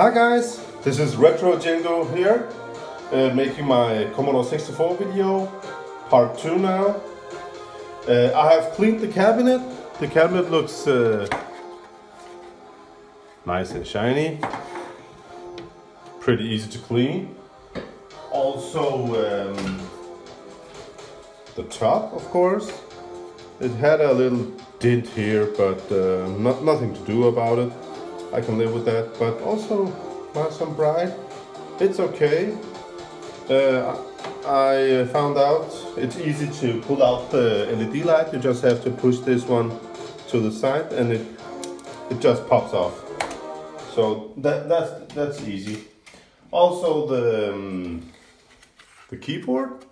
Hi guys, this is RETROCENGO here, making my Commodore 64 video, part 2 now. I have cleaned the cabinet. The cabinet looks nice and shiny, pretty easy to clean. Also the top, of course, it had a little dent here, but nothing to do about it. I can live with that, but also some bright. It's okay. I found out it's easy to pull out the LED light. You just have to push this one to the side and it just pops off. So that's easy. Also the keyboard,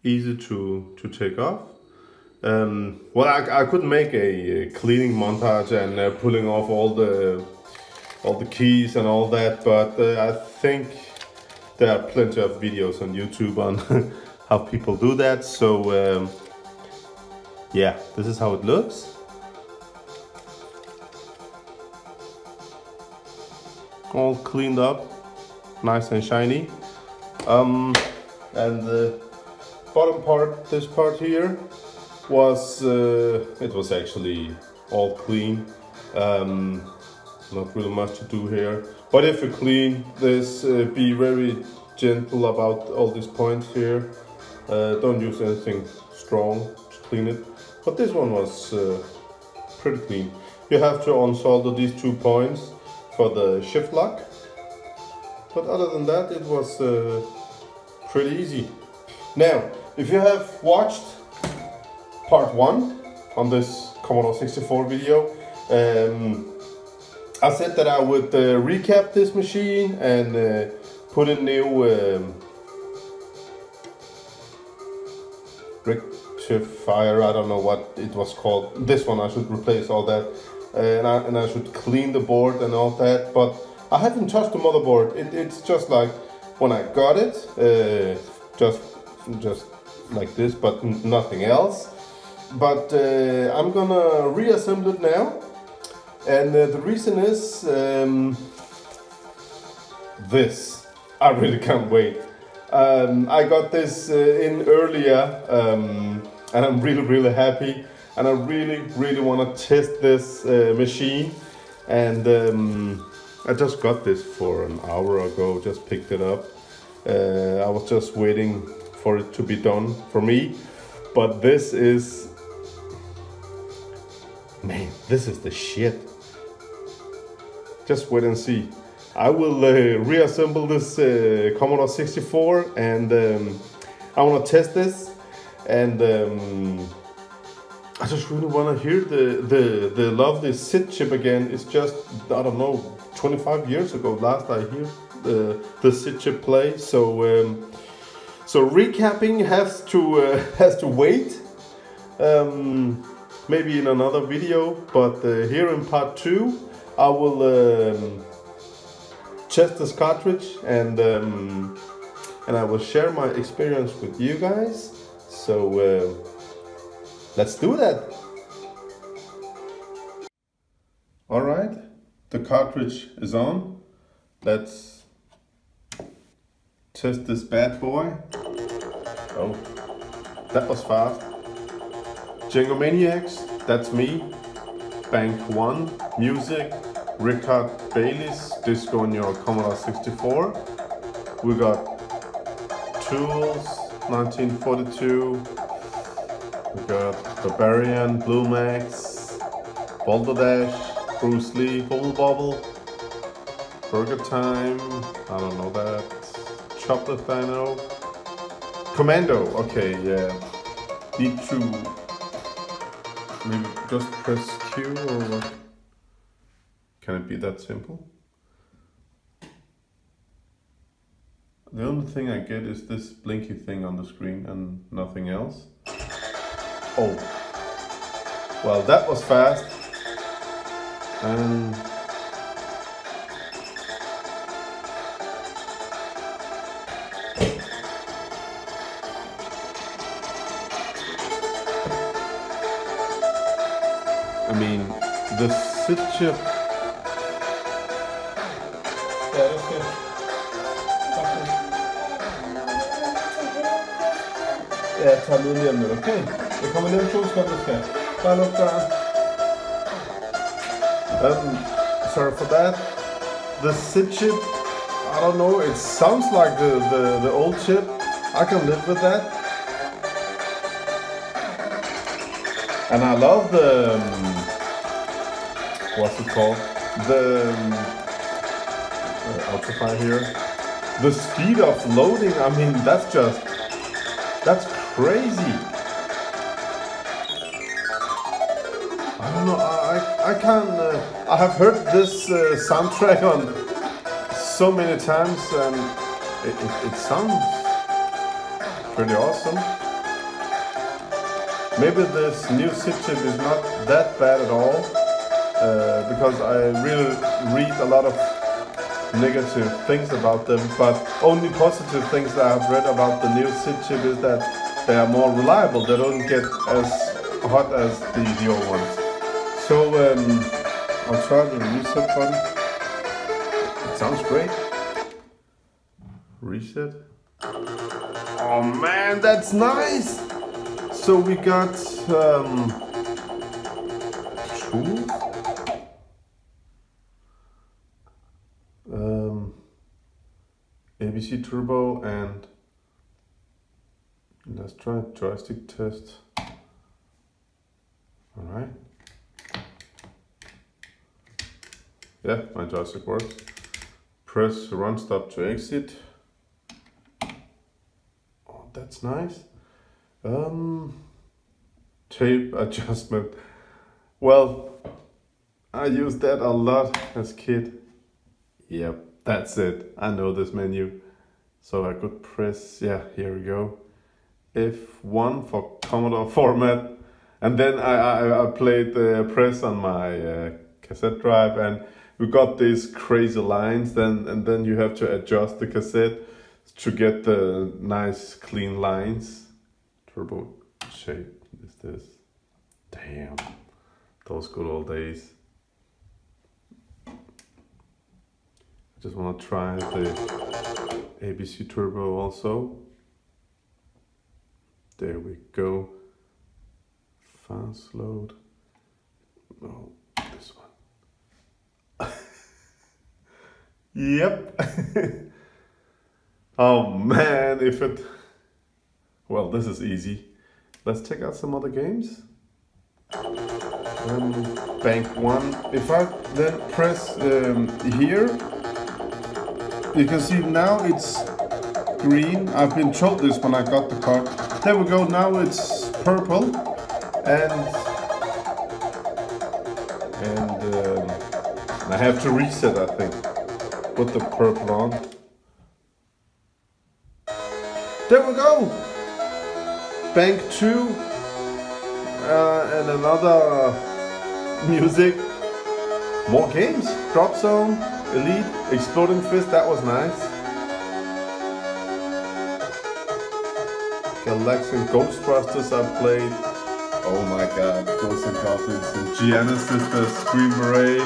easy to take off. Well, I couldn't make a cleaning montage and pulling off all the keys and all that, but I think there are plenty of videos on YouTube on how people do that. So yeah, this is how it looks. All cleaned up, nice and shiny. And the bottom part, this part here, was it was actually all clean. Not really much to do here, but if you clean this, be very gentle about all these points here. Don't use anything strong to clean it, but this one was pretty clean. You have to unsolder these 2 points for the shift lock, but other than that it was pretty easy. Now, if you have watched part 1 on this Commodore 64 video, I said that I would recap this machine and put in new rectifier, I don't know what it was called. This one I should replace all that, and I should clean the board and all that, but I haven't touched the motherboard. It's just like when I got it, just like this, but nothing else. But I'm gonna reassemble it now, and the reason is this. I really can't wait. I got this in earlier, and I'm really happy, and I really want to test this machine. And I just got this for an hour ago, just picked it up. I was just waiting for it to be done for me, but this is, man, this is the shit. Just wait and see. I will reassemble this Commodore 64, and I want to test this, and I just really want to hear the lovely SID chip again. It's just, I don't know, 25 years ago last I hear the SID chip play. So so recapping has to wait. Maybe in another video, but here in part 2 I will test this cartridge, and I will share my experience with you guys. So let's do that. All right, the cartridge is on. Let's test this bad boy. Oh, that was fast. Django Maniacs, that's me. Bank 1, music, Richard Bailey's Disco on your Commodore 64. We got Tools, 1942. We got Barbarian, Blue Max, Balderdash, Bruce Lee, Bubble Bobble, Burger Time, I don't know that, Chocolate Dino, Commando, okay, yeah. Need to maybe just press Q, or what? Can it be that simple? The only thing I get is this blinky thing on the screen and nothing else. Oh, well, that was fast. And I mean, the SID chip Ja, det skal jeg. Ja, jeg tager lige om lidt, okay? Jeg kommer lige om 2 sekunder, skal jeg. Bare luk døren. Sorry for that. The SID chip, I don't know, it sounds like the old chip. I can live with that. And I love the, what's it called? The, Ultrafine here. The speed of loading, I mean, that's crazy. I don't know, I can, I have heard this soundtrack on so many times and it sounds pretty awesome. Maybe this new SID chip is not that bad at all, because I really read a lot of negative things about them, but only positive things that I've read about the new SID chip is that they are more reliable, they don't get as hot as the old ones. So I'll try the reset button. It sounds great. Reset. Oh man, that's nice! So we got 2 ABC Turbo and let's try joystick test. Alright. Yeah, my joystick works. Press run stop to exit. Oh, that's nice. Tape adjustment. Well, I used that a lot as a kid. Yep, that's it. I know this menu. So I could press, yeah, here we go. F1 for Commodore format. And then I played the press on my cassette drive and we got these crazy lines and then you have to adjust the cassette to get the nice clean lines. Turbo shape is this. Damn, those good old days. I just want to try the ABC Turbo also. There we go. Fast load. No, this one. Yep. Oh man, if it... Well, this is easy. Let's check out some other games. Bank 1. If I then press here, you can see now it's green. I've been told this when I got the card. There we go, now it's purple. And I have to reset, I think. Put the purple on. There we go! Bank 2 and another music. More games. Drop Zone, Elite, Exploding Fist, that was nice. Galaxy and Ghostbusters I played. Oh my god, Ghosts and Goblins and Gianna Sisters, Green Beret.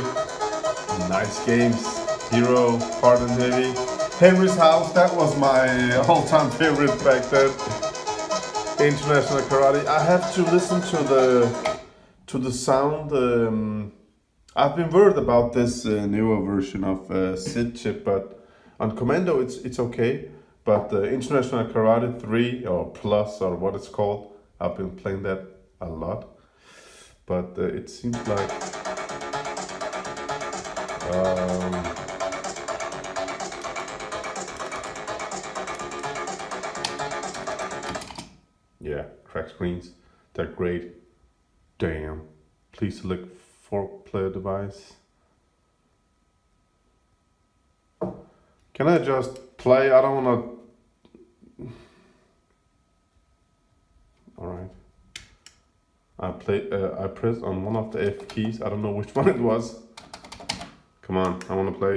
Nice games. Hero, Hard and Heavy. Henry's House, that was my all-time favorite back then. International Karate. I have to listen to the sound. I've been worried about this newer version of SID chip, but on Commando it's okay. But International Karate 3 or Plus or what it's called, I've been playing that a lot. But it seems like yeah, crack screens, they're great. Damn. Please select 4-player device. Can I just play? I don't wanna... Alright. I pressed on one of the F keys. I don't know which one it was. Come on, I wanna play.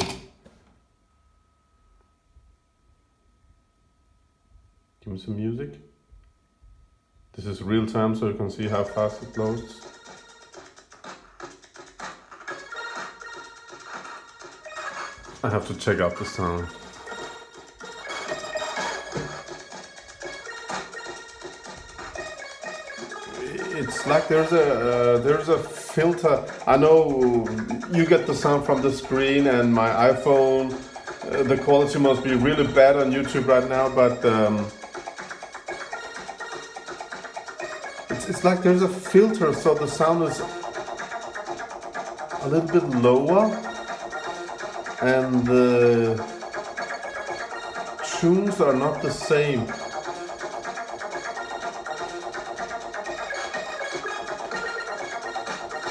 Give me some music. This is real time, so you can see how fast it loads. I have to check out the sound. It's like there's a filter. I know you get the sound from the screen, and my iPhone, the quality must be really bad on YouTube right now, but it's like there's a filter, so the sound is a little bit lower, and the tunes are not the same.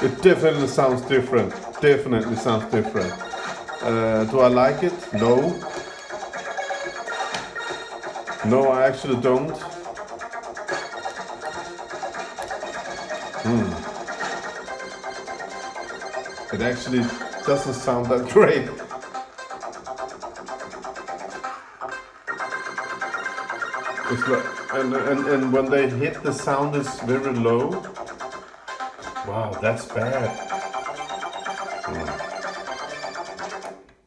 It definitely sounds different. Definitely sounds different. Do I like it? No. No, I actually don't. It actually doesn't sound that great. It's like, and when they hit, the sound is very low. Wow, that's bad.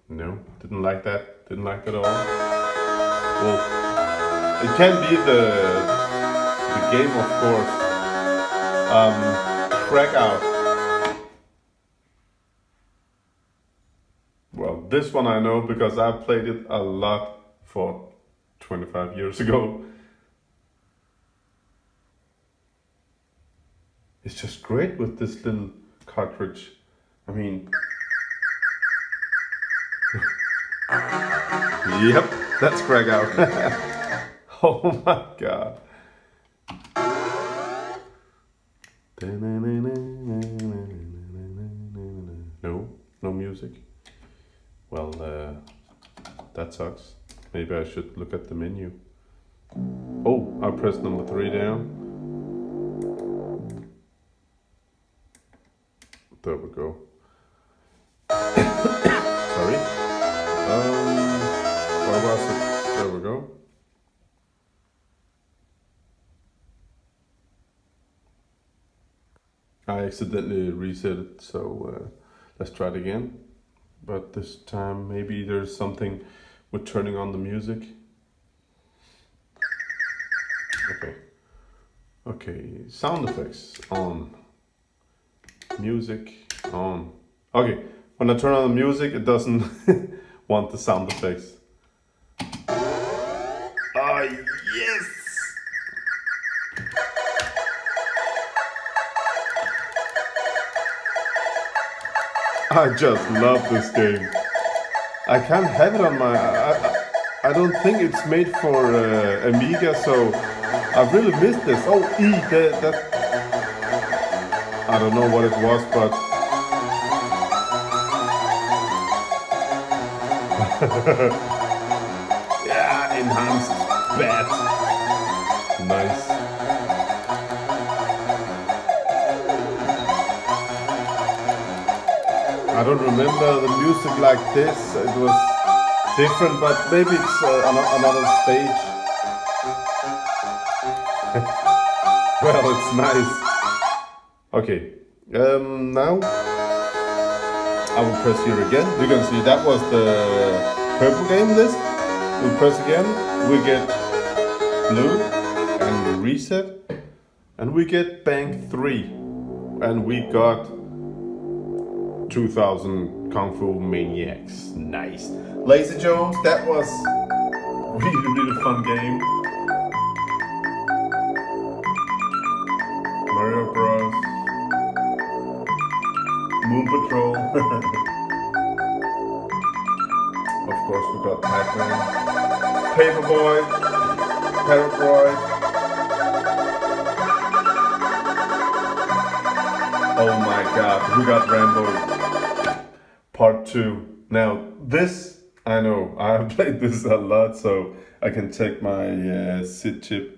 No, didn't like that. Didn't like that at all. Well, it can be the game, of course. Crack out. Well, this one I know because I played it a lot for 25 years ago. It's just great with this little cartridge. I mean... Yep, that's crack out. Oh my god. No music. Well, that sucks. Maybe I should look at the menu. Oh, I pressed number 3 down. There we go. Sorry. Where was it? There we go. I accidentally reset it, so let's try it again. But this time maybe there's something with turning on the music. Okay. Okay, sound effects on. Music on. Okay, when I turn on the music, it doesn't want the sound effects. Ah, yes! I just love this game. I can't have it on my... I don't think it's made for Amiga, so I really missed this. Oh, that... I don't know what it was, but... Yeah, enhanced bat. Nice. I don't remember the music like this. It was different, but maybe it's another stage. Well, it's nice. Okay, now I will press here again. You can see that was the purple game list. We'll press again, we get blue, and we reset, and we get bank 3, and we got 2000 Kung Fu Maniacs. Nice. Lazy Jones, that was really fun game. Mario Bros. Moon Patrol. Of course we got Pac-Man. Paperboy. Parrot. Oh my god, we got Rambo Part 2. Now this, I know, I have played this a lot, so I can take my SID chip.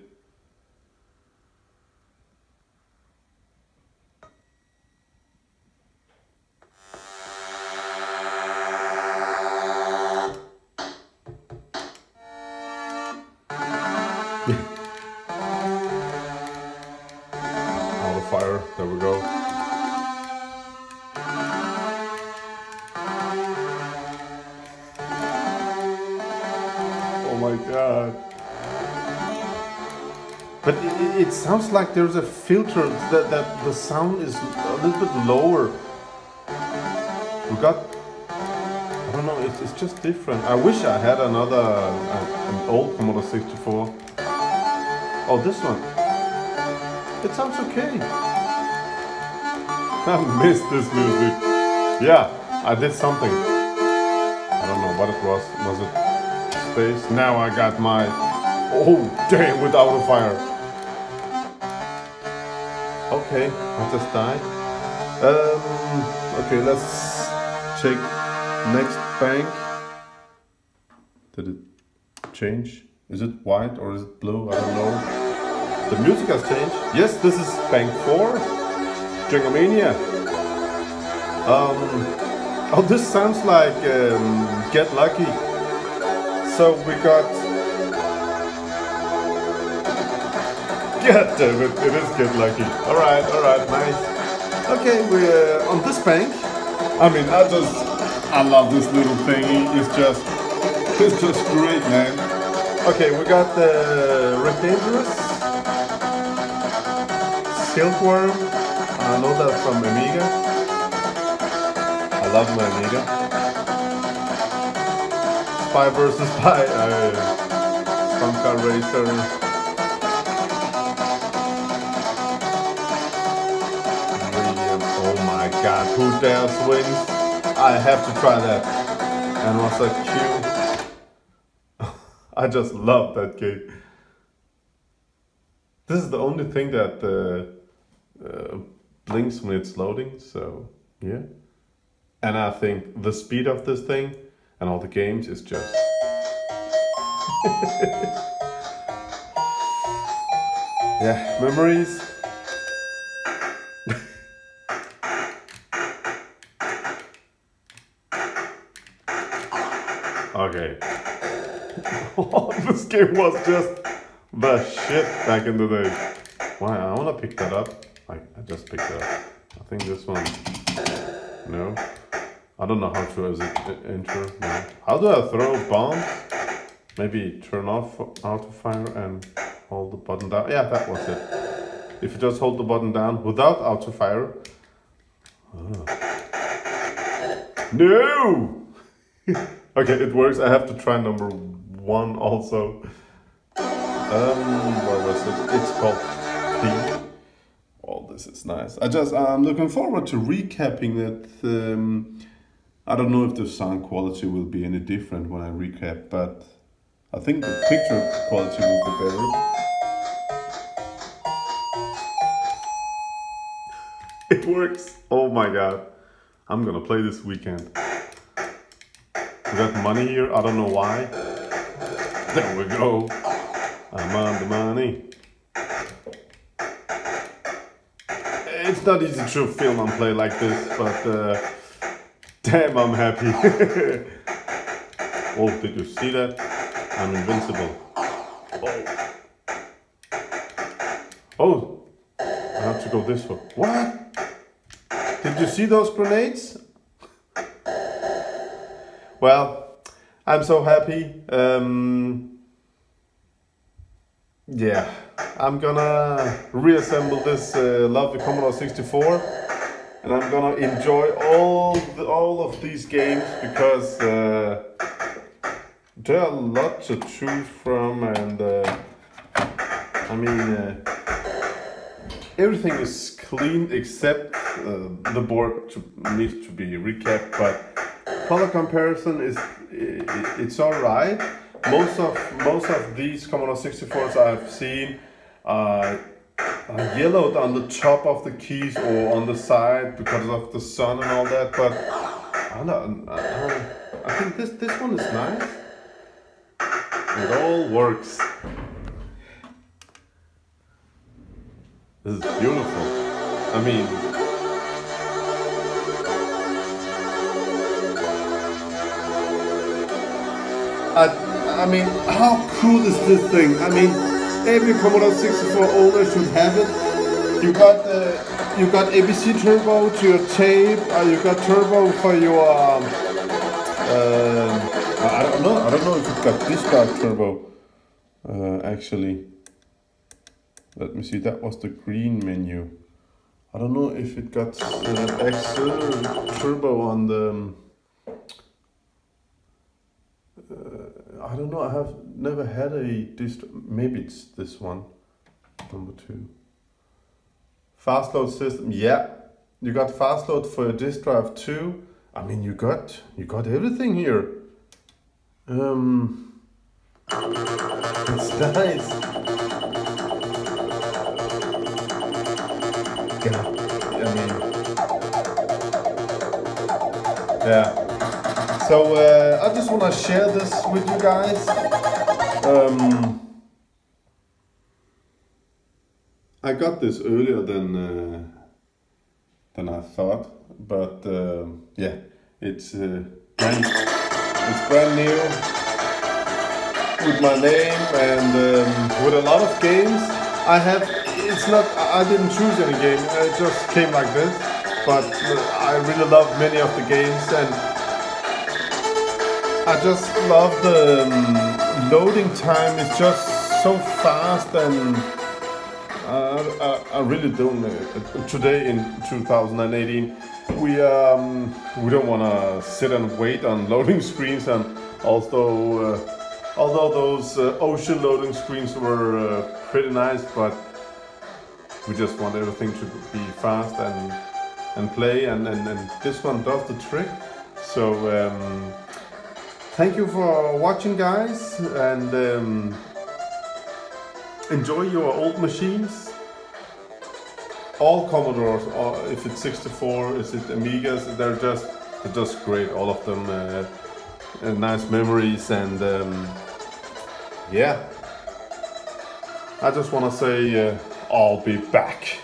Out of fire, there we go. Oh my god. But it sounds like there's a filter that the sound is a little bit lower. We got, I don't know, it's just different. I wish I had another, an old Commodore 64. Oh, this one. It sounds okay. I missed this music. Yeah, I did something. I don't know what it was. Was it space? Now I got my, oh damn, with auto fire. Okay, I just died. Okay, let's check next bank. Did it change? Is it white or is it blue? I don't know. The music has changed. Yes, this is bank 4. Jingomania. Oh, this sounds like Get Lucky. So we got. God damn it! It is Get Lucky. All right, nice. Okay, we're on this bank. I mean, I love this little thingy. It's just great, man. Okay, we got the Red Dangerous, Silkworm. I know that from Amiga. I love my Amiga. Spy vs. Spy. Stunt Car Racer. Oh my god, who dares wins? I have to try that. And what's that cute? I just love that game. This is the only thing that blinks when it's loading, so yeah. And I think the speed of this thing and all the games is just... yeah, memories. Okay. This game was just the shit back in the day. Why? I wanna pick that up. I just picked it up. I think this one. No. I don't know how to enter. No. How do I throw bombs? Maybe turn off auto fire and hold the button down. Yeah, that was it. If you just hold the button down without auto fire. Oh. No! Okay, it works. I have to try number 1 also. What was it? It's called P. Oh, this is nice. I'm looking forward to recapping it. I don't know if the sound quality will be any different when I recap, but I think the picture quality will be better. It works. Oh my god. I'm gonna play this weekend. We got money here, I don't know why. There we go. I'm on the money. It's not easy to film and play like this, but damn, I'm happy. Oh, did you see that? I'm invincible. Oh, I have to go this way. What? Did you see those grenades? Well, I'm so happy. Yeah, I'm gonna reassemble this lovely Commodore 64, and I'm gonna enjoy all of these games because there are a lot to choose from, and I mean everything is clean except the board needs to be recapped, but color comparison is it's all right. Most of these Commodore 64s I've seen are yellowed on the top of the keys or on the side because of the sun and all that. But I think this one is nice. It all works. This is beautiful. I mean. I mean, how cool is this thing? I mean, every Commodore 64 owner should have it. You got ABC turbo to your tape. You got turbo for your I don't know if it got disk drive turbo. Actually, let me see. That was the green menu. I don't know if it got turbo on the. I don't know. I have never had a disk. Maybe it's this one, number 2. Fast load system. Yeah, you got fast load for a disk drive too. I mean, you got everything here. It's nice. Yeah, I mean, yeah. So I just want to share this with you guys. I got this earlier than I thought, but yeah, it's brand new with my name and with a lot of games. I didn't choose any game. It just came like this, but I really love many of the games, and I just love the loading time. It's just so fast, and I really don't. Today in 2018, we don't want to sit and wait on loading screens, and also although those ocean loading screens were pretty nice, but we just want everything to be fast and play, and this one does the trick. So thank you for watching, guys, and enjoy your old machines. All Commodores, or if it's 64, is it Amigas, they're just great, all of them. Nice memories, and yeah, I just want to say I'll be back.